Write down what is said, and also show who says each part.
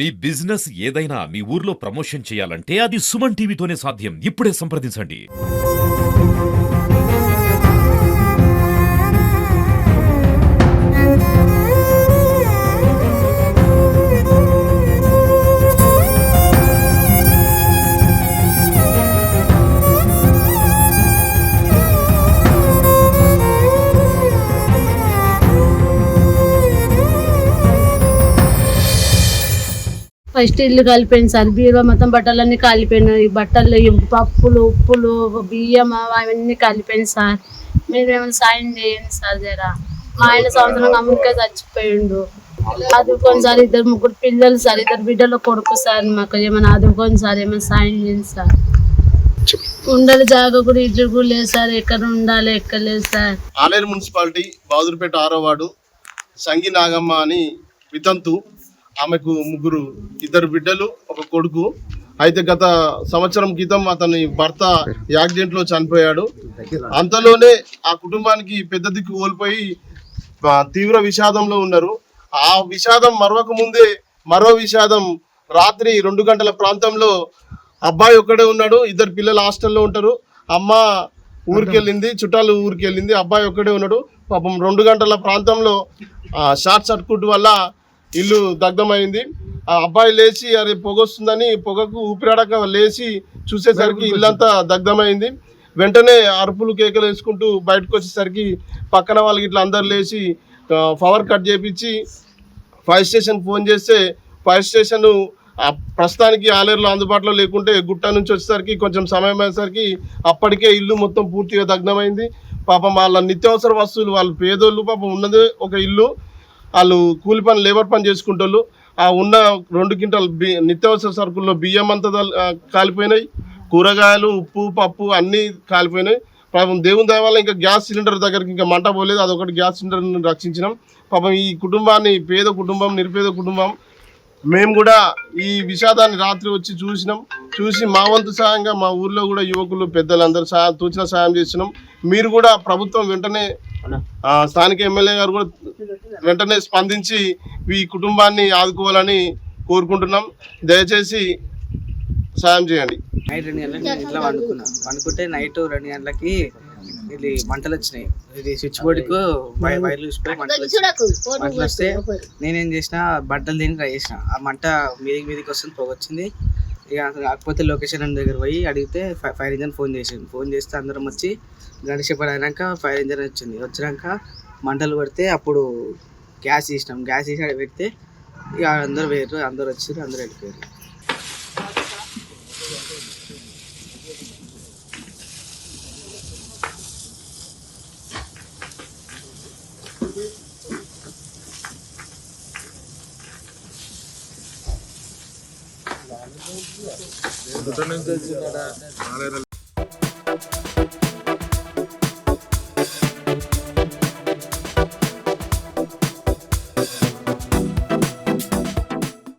Speaker 1: మీ business ఏదైనా మీ ఊర్లో promotion చేయాలంటే అది సుమన్ టీవీతోనే సాధ్యం. ఇప్పుడే సంప్రదించండి.
Speaker 2: ఫస్ట్ ఇల్లు కాలిపోయింది సార్. బీరువా మొత్తం బట్టలన్నీ కాలిపోయినాయి. బట్టలు, పప్పులు, ఉప్పులు, బియ్యం అవన్నీ కాలిపోయింది సార్. మీరు ఏమైనా సాయం చేయండి సార్. జరా మా ఆయన సంవత్సరం అమ్ముకే చచ్చిపోయిండు. ఆదుకోండి సార్. 2-3 పిల్లలు సార్. 2 బిడ్డలు కొడుకు సార్. మాకు ఏమైనా ఆదుకోండి సార్. ఏమైనా సాయం చేయండి సార్. ఉండాలి జాగా కూడా ఇల్లు కూడా లేదు సార్. ఎక్కడ ఉండాలి ఎక్కడ లేదు సార్.
Speaker 3: ఆలేరు మున్సిపాలిటీ బాదురుపేట 6వ వార్డు సంగి నాగమ్మ అని వితంతు. ఆమెకు 2 బిడ్డలు, 1 కొడుకు. అయితే గత సంవత్సరం క్రితం అతని భర్త యాక్సిడెంట్లో చనిపోయాడు. అంతలోనే ఆ కుటుంబానికి పెద్ద దిక్కు కోల్పోయి తీవ్ర విషాదంలో ఉన్నారు. ఆ విషాదం మరొక ముందే మరో విషాదం. రాత్రి 2 గంటల ప్రాంతంలో అబ్బాయి ఒక్కడే ఉన్నాడు. 2 పిల్లలు హాస్టల్లో ఉంటారు. అమ్మ ఊరికెళ్ళింది, చుట్టాలు ఊరికెళ్ళింది. అబ్బాయి ఒక్కడే ఉన్నాడు. పాపం 2 గంటల ప్రాంతంలో షార్ట్ సర్క్యూట్ వల్ల ఇల్లు దగ్ధమైంది. ఆ అబ్బాయి లేచి అరే పొగొస్తుందని పొగకు ఊపిరాడక లేచి చూసేసరికి ఇల్లంతా దగ్ధమైంది. వెంటనే అరుపులు కేకలు వేసుకుంటూ బయటకు వచ్చేసరికి పక్కన వాళ్ళకి ఇట్లా అందరు లేచి పవర్ కట్ చేయించి ఫైర్ స్టేషన్ ఫోన్ చేస్తే ఫైర్ స్టేషన్ ప్రస్తుతానికి ఆలేరులో అందుబాటులో లేకుంటే గుట్ట నుంచి వచ్చేసరికి కొంచెం సమయం అయ్యేసరికి అప్పటికే ఇల్లు మొత్తం పూర్తిగా దగ్ధమైంది. పాపం వాళ్ళ నిత్యావసర వస్తువులు, వాళ్ళు పేదోళ్ళు, పాపం ఉన్నదే ఒక ఇల్లు. వాళ్ళు కూలి పని, లేబర్ పని చేసుకుంటారు. ఆ ఉన్న 2 క్వింటాల్ నిత్యావసర సరుకుల్లో బియ్యం అంతా కాలిపోయినాయి. కూరగాయలు, ఉప్పు, పప్పు అన్నీ కాలిపోయినాయి. పాపం దేవుని దయ వల్ల ఇంకా గ్యాస్ సిలిండర్ దగ్గరికి ఇంకా మంట పోలేదు. అదొకటి గ్యాస్ సిలిండర్ని రక్షించినాం. పాపం ఈ కుటుంబాన్ని, పేద కుటుంబం, నిరుపేద కుటుంబం, మేము కూడా ఈ విషాదాన్ని రాత్రి వచ్చి చూసి మా వంతు సాయంగా మా ఊర్లో కూడా యువకులు, పెద్దలందరూ తోచిన సాయం చేసినాం. మీరు కూడా ప్రభుత్వం వెంటనే, స్థానిక ఎమ్మెల్యే గారు కూడా వెంటనే స్పందించి ఈ కుటుంబాన్ని ఆదుకోవాలని కోరుకుంటున్నాం. దయచేసి సాయం చేయండి.
Speaker 4: నైట్ 2 గంటలకు నేను ఇంట్లో పండుకుంటే నైట్ 2 గంటలకి ఇది మంటలు వచ్చినాయి. ఇది స్విచ్ బోర్డుకు వైర్లు చూసిపోయి మంటలు వస్తే నేనేం చేసిన, బట్టలు దీన్ని ట్రై చేసిన. ఆ మంట మీదికి వస్తుంది, పొగ వచ్చింది. ఇక కాకపోతే లొకేషన్ దగ్గర పోయి అడిగితే ఫైర్ ఇంజన్ ఫోన్ చేస్తే అందరం వచ్చి గడిచేపడి అయినాక ఫైర్ ఇంజన్ వచ్చినాక మంటలు పడితే అప్పుడు గ్యాస్ తీసినాం. గ్యాస్ తీసి అక్కడ పెడితే ఇక అందరూ వేరు, అందరు వచ్చారు, అందరూ వెళ్ళిపోయారు.